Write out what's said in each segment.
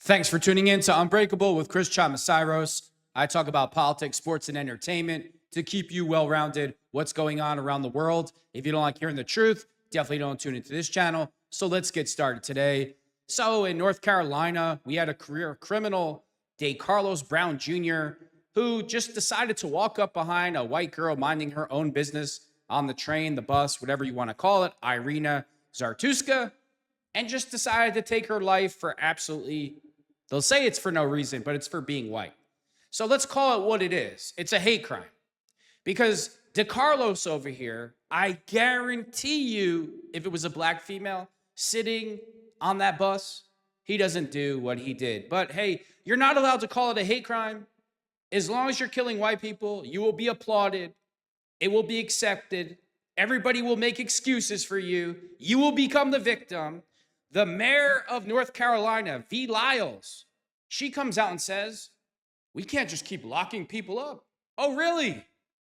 Thanks for tuning in to Unbreakable with ChrisChamasiros. I talk about politics, sports, and entertainment to keep you well-rounded, what's going on around the world. If you don't like hearing the truth, definitely don't tune into this channel. So let's get started today. So in North Carolina, we had a career criminal, DeCarlos Brown Jr., who just decided to walk up behind a white girl minding her own business on the train, the bus, whatever you want to call it, Iryna Zarutska, and just decided to take her life for absolutely, they'll say it's for no reason, but it's for being white. So let's call it what it is. It's a hate crime. Because DeCarlos over here, I guarantee you, if it was a black female sitting on that bus, he doesn't do what he did. But hey, you're not allowed to call it a hate crime. As long as you're killing white people, you will be applauded. It will be accepted. Everybody will make excuses for you. You will become the victim. The mayor of North Carolina, V. Lyles, she comes out and says, we can't just keep locking people up. Oh, really?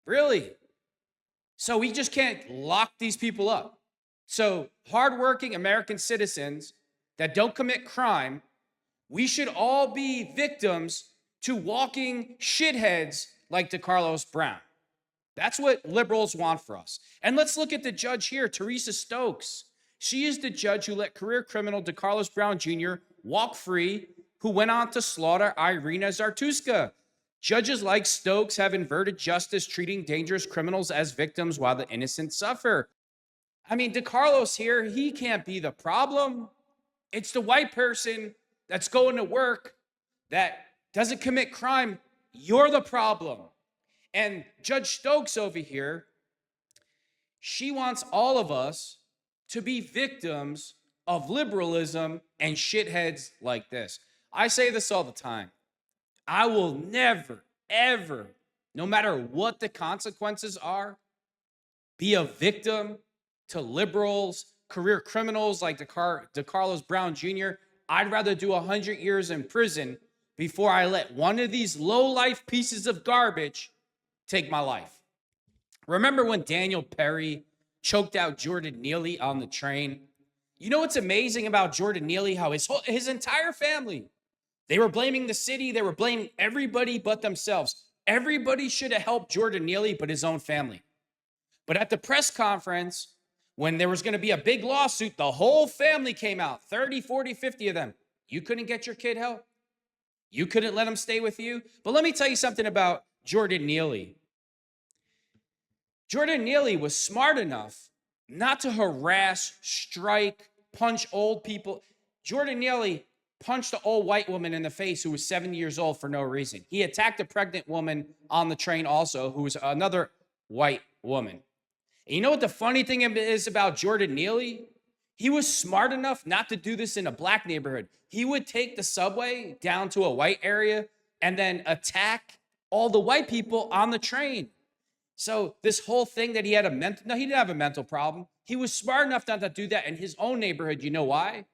Really? So we just can't lock these people up. So hardworking American citizens that don't commit crime, we should all be victims to walking shitheads like DeCarlos Brown. That's what liberals want for us. And let's look at the judge here, Teresa Stokes. She is the judge who let career criminal DeCarlos Brown Jr. walk free, who went on to slaughter Iryna Zarutska. Judges like Stokes have inverted justice, treating dangerous criminals as victims while the innocent suffer. I mean, DeCarlos here, he can't be the problem. It's the white person that's going to work that doesn't commit crime. You're the problem. And Judge Stokes over here, she wants all of us to be victims of liberalism and shitheads like this. I say this all the time. I will never, ever, no matter what the consequences are, be a victim to liberals, career criminals like DeCarlos Brown Jr. I'd rather do 100 years in prison before I let one of these low-life pieces of garbage take my life. Remember when Daniel Perry choked out Jordan Neely on the train? You know what's amazing about Jordan Neely? How his entire family, they were blaming the city. They were blaming everybody but themselves. Everybody should have helped Jordan Neely but his own family. But at the press conference, when there was going to be a big lawsuit, the whole family came out, 30, 40, 50 of them. You couldn't get your kid help? You couldn't let him stay with you? But let me tell you something about Jordan Neely. Jordan Neely was smart enough not to harass, strike, punch old people. Jordan Neely punched an old white woman in the face who was 70 years old for no reason. He attacked a pregnant woman on the train also, who was another white woman. And you know what the funny thing is about Jordan Neely? He was smart enough not to do this in a black neighborhood. He would take the subway down to a white area and then attack all the white people on the train. So this whole thing that he had no, he didn't have a mental problem. He was smart enough not to do that in his own neighborhood. You know why?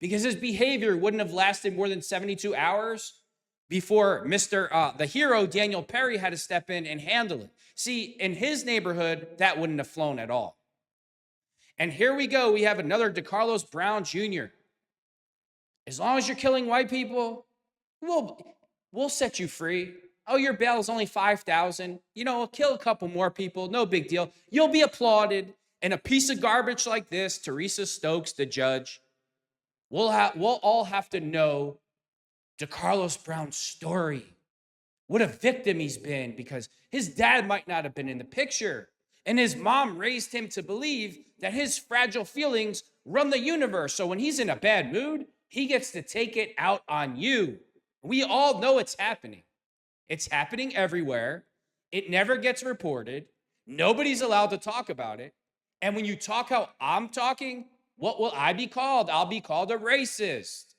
Because his behavior wouldn't have lasted more than 72 hours before the hero, Daniel Perry, had to step in and handle it. See, in his neighborhood, that wouldn't have flown at all. And here we go. We have another DeCarlos Brown Jr. As long as you're killing white people, we'll set you free. Oh, your bail is only $5,000. You know, kill a couple more people. No big deal. You'll be applauded. And a piece of garbage like this, Teresa Stokes, the judge, we'll all have to know DeCarlos Brown's story. What a victim he's been, because his dad might not have been in the picture. And his mom raised him to believe that his fragile feelings run the universe. So when he's in a bad mood, he gets to take it out on you. We all know it's happening. It's happening everywhere. It never gets reported. Nobody's allowed to talk about it. And when you talk how I'm talking, what will I be called? I'll be called a racist.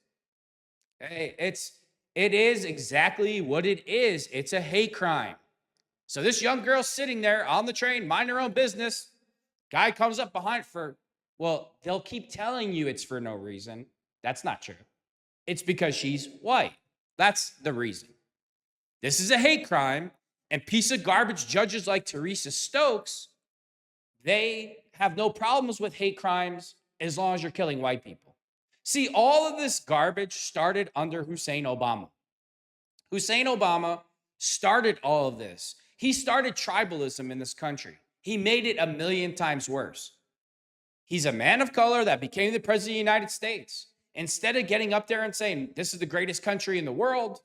Hey, it is exactly what it is. It's a hate crime. So this young girl sitting there on the train, mind her own business. Guy comes up behind they'll keep telling you it's for no reason. That's not true. It's because she's white. That's the reason. This is a hate crime, and piece of garbage judges like Teresa Stokes, they have no problems with hate crimes as long as you're killing white people. See, all of this garbage started under Hussein Obama. Hussein Obama started all of this. He started tribalism in this country. He made it a million times worse. He's a man of color that became the president of the United States. Instead of getting up there and saying, this is the greatest country in the world,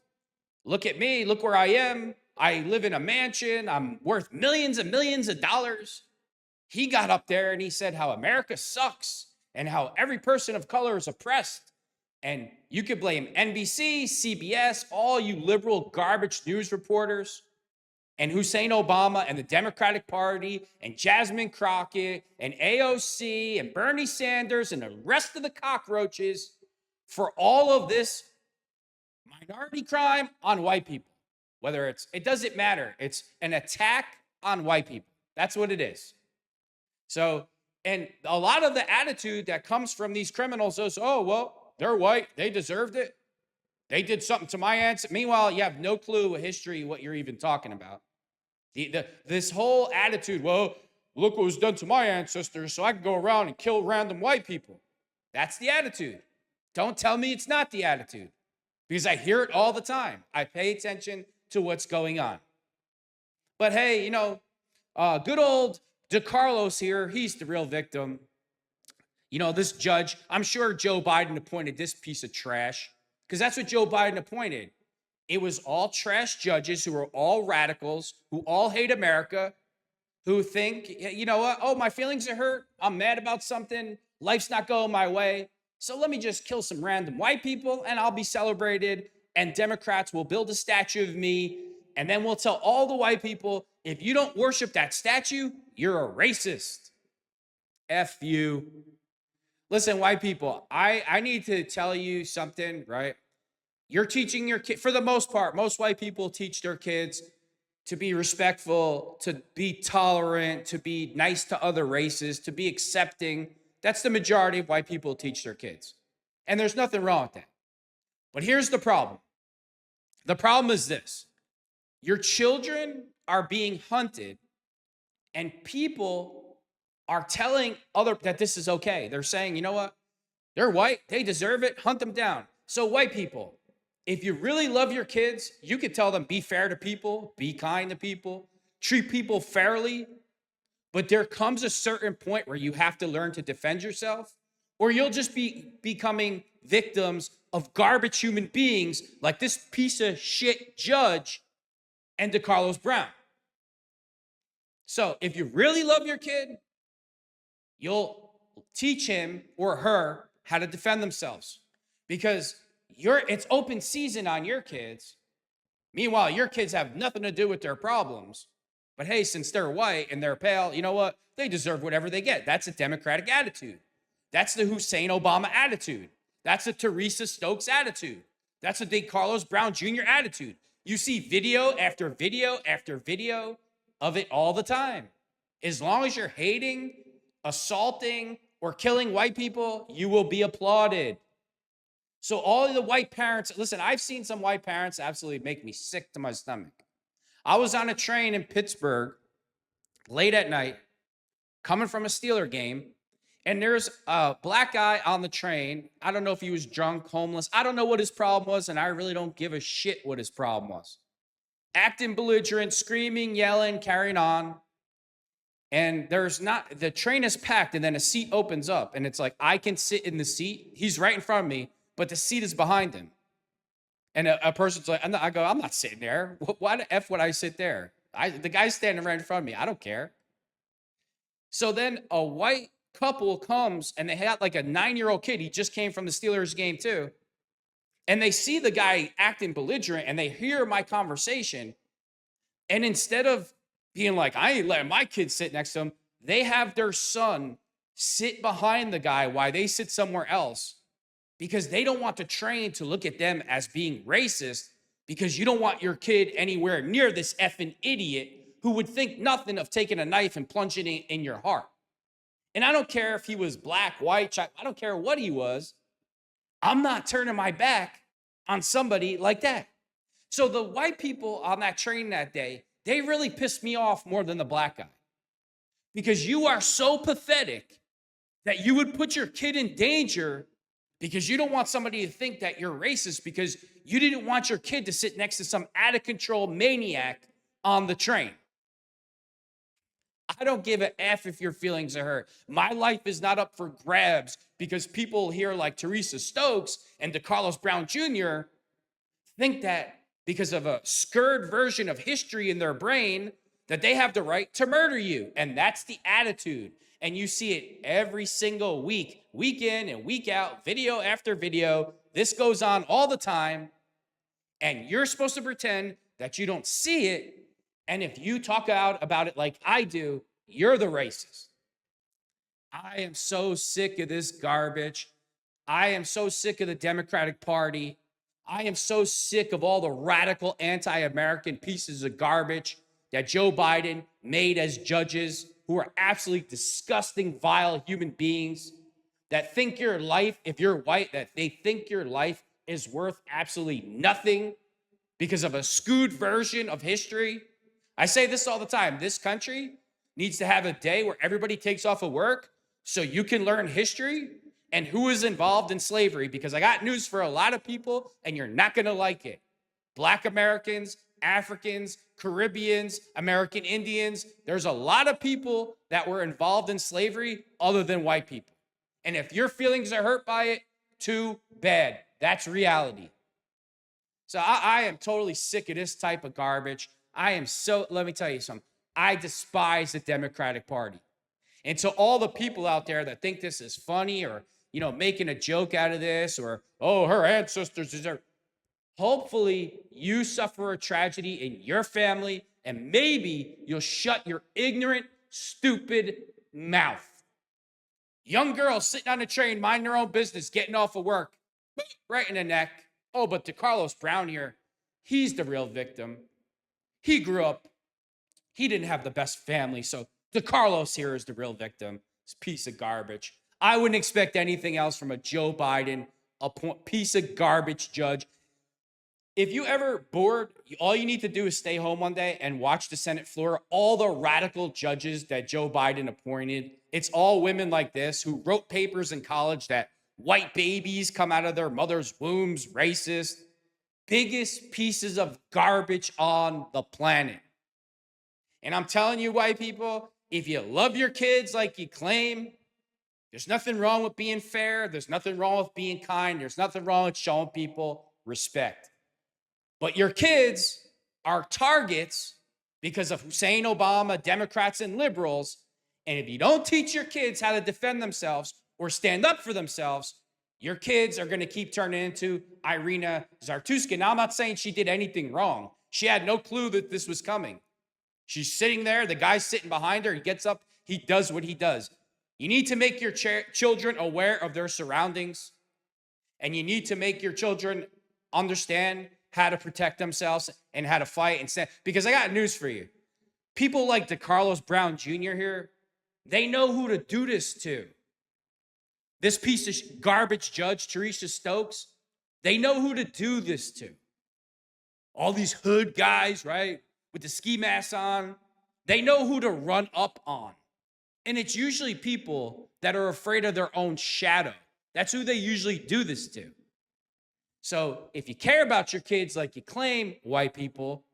look at me, look where I am. I live in a mansion. I'm worth millions and millions of dollars. He got up there and he said how America sucks and how every person of color is oppressed. And you could blame NBC, CBS, all you liberal garbage news reporters, and Hussein Obama and the Democratic Party and Jasmine Crockett and AOC and Bernie Sanders and the rest of the cockroaches for all of this minority crime on white people. Whether it doesn't matter. It's an attack on white people. That's what it is. So, and a lot of the attitude that comes from these criminals is, oh, well, they're white. They deserved it. They did something to my ancestors. Meanwhile, you have no clue of history, what you're even talking about. This whole attitude, well, look what was done to my ancestors, so I can go around and kill random white people. That's the attitude. Don't tell me it's not the attitude, because I hear it all the time. I pay attention to what's going on. But hey, good old DeCarlos here, he's the real victim. This judge, I'm sure Joe Biden appointed this piece of trash, because that's what Joe Biden appointed. It was all trash judges who are all radicals, who all hate America, who think, you know what? Oh, my feelings are hurt. I'm mad about something. Life's not going my way. So let me just kill some random white people and I'll be celebrated. And Democrats will build a statue of me. And then we'll tell all the white people, if you don't worship that statue, you're a racist. F you. Listen, white people, I need to tell you something, right? You're teaching your kid, for the most part, most white people teach their kids to be respectful, to be tolerant, to be nice to other races, to be accepting. That's the majority of white people teach their kids. And there's nothing wrong with that. But here's the problem. The problem is this. Your children are being hunted and people are telling that this is okay. They're saying, you know what? They're white. They deserve it. Hunt them down. So white people, if you really love your kids, you could tell them, be fair to people, be kind to people, treat people fairly. But there comes a certain point where you have to learn to defend yourself, or you'll just be becoming victims of garbage human beings like this piece of shit judge and DeCarlos Brown. So if you really love your kid, you'll teach him or her how to defend themselves, because it's open season on your kids. Meanwhile, your kids have nothing to do with their problems. But hey, since they're white and they're pale, you know what? They deserve whatever they get. That's a Democratic attitude. That's the Hussein Obama attitude. That's a Teresa Stokes attitude. That's a DeCarlos Brown Jr. attitude. You see video after video after video of it all the time. As long as you're hating, assaulting, or killing white people, you will be applauded. So all of the white parents, listen, I've seen some white parents absolutely make me sick to my stomach. I was on a train in Pittsburgh late at night, coming from a Steeler game, and there's a black guy on the train. I don't know if he was drunk, homeless. I don't know what his problem was, and I really don't give a shit what his problem was. Acting belligerent, screaming, yelling, carrying on. And the train is packed, and then a seat opens up, and it's like, I can sit in the seat. He's right in front of me, but the seat is behind him. And a person's like, I'm not sitting there. Why the F would I sit there? The guy's standing right in front of me. I don't care. So then a white couple comes, and they had like a 9-year-old kid. He just came from the Steelers game too. And they see the guy acting belligerent, and they hear my conversation. And instead of being like, I ain't letting my kid sit next to him, they have their son sit behind the guy while they sit somewhere else, because they don't want the train to look at them as being racist, because you don't want your kid anywhere near this effing idiot who would think nothing of taking a knife and plunging it in your heart. And I don't care if he was black, white, I don't care what he was. I'm not turning my back on somebody like that. So the white people on that train that day, they really pissed me off more than the black guy, because you are so pathetic that you would put your kid in danger because you don't want somebody to think that you're racist because you didn't want your kid to sit next to some out-of-control maniac on the train. I don't give a F if your feelings are hurt. My life is not up for grabs because people here like Teresa Stokes and DeCarlos Brown Jr. think that because of a skewed version of history in their brain that they have the right to murder you. And that's the attitude. And you see it every single week, week in and week out, video after video. This goes on all the time. And you're supposed to pretend that you don't see it. And if you talk out about it like I do, you're the racist. I am so sick of this garbage. I am so sick of the Democratic Party. I am so sick of all the radical anti-American pieces of garbage that Joe Biden made as judges who are absolutely disgusting, vile human beings that think your life, if you're white, that they think your life is worth absolutely nothing because of a skewed version of history. I say this all the time. This country needs to have a day where everybody takes off of work so you can learn history and who is involved in slavery, because I got news for a lot of people and you're not going to like it. Black Americans, Africans, Caribbeans, American Indians. There's a lot of people that were involved in slavery other than white people. And if your feelings are hurt by it, too bad. That's reality. So I am totally sick of this type of garbage. Let me tell you something. I despise the Democratic Party. And to all the people out there that think this is funny or, making a joke out of this or, oh, her ancestors deserve. Hopefully you suffer a tragedy in your family and maybe you'll shut your ignorant, stupid mouth. Young girls sitting on a train, minding their own business, getting off of work, right in the neck. Oh, but DeCarlos Brown here, he's the real victim. He grew up, he didn't have the best family, so DeCarlos here is the real victim. This piece of garbage. I wouldn't expect anything else from a Joe Biden, a piece of garbage judge. If you ever bored, all you need to do is stay home one day and watch the Senate floor. All the radical judges that Joe Biden appointed, it's all women like this who wrote papers in college that white babies come out of their mother's wombs, racist. Biggest pieces of garbage on the planet. And I'm telling you, white people, if you love your kids like you claim, there's nothing wrong with being fair. There's nothing wrong with being kind. There's nothing wrong with showing people respect. But your kids are targets because of Hussein Obama, Democrats, and liberals. And if you don't teach your kids how to defend themselves or stand up for themselves, your kids are going to keep turning into Iryna Zarutska. Now, I'm not saying she did anything wrong. She had no clue that this was coming. She's sitting there. The guy's sitting behind her. He gets up. He does what he does. You need to make your children aware of their surroundings. And you need to make your children understand how to protect themselves and how to fight and stand. Because I got news for you. People like DeCarlos Brown Jr. here, they know who to do this to. This piece of garbage judge, Teresa Stokes, they know who to do this to. All these hood guys, right, with the ski masks on, they know who to run up on. And it's usually people that are afraid of their own shadow. That's who they usually do this to. So if you care about your kids like you claim, white people,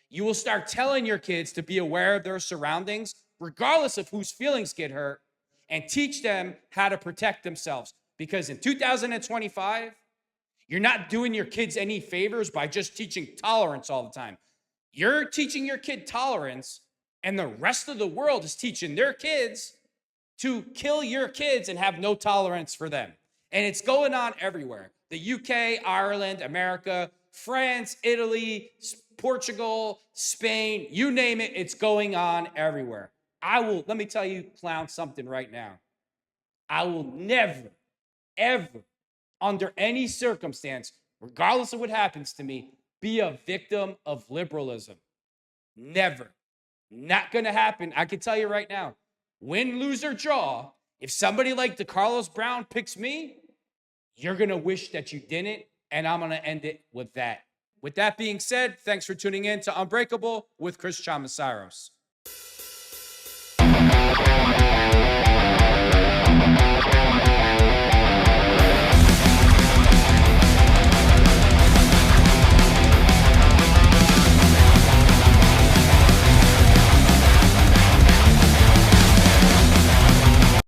you will start telling your kids to be aware of their surroundings, regardless of whose feelings get hurt, and teach them how to protect themselves. Because in 2025, you're not doing your kids any favors by just teaching tolerance all the time. You're teaching your kid tolerance, and the rest of the world is teaching their kids to kill your kids and have no tolerance for them. And it's going on everywhere. The UK, Ireland, America, France, Italy, Portugal, Spain, you name it, it's going on everywhere. Let me tell you, clown, something right now. I will never, ever, under any circumstance, regardless of what happens to me, be a victim of liberalism. Never. Not going to happen. I can tell you right now, win, lose, or draw, if somebody like DeCarlos Brown picks me, you're going to wish that you didn't, and I'm going to end it with that. With that being said, thanks for tuning in to Unbreakable with Chris Chamasiros.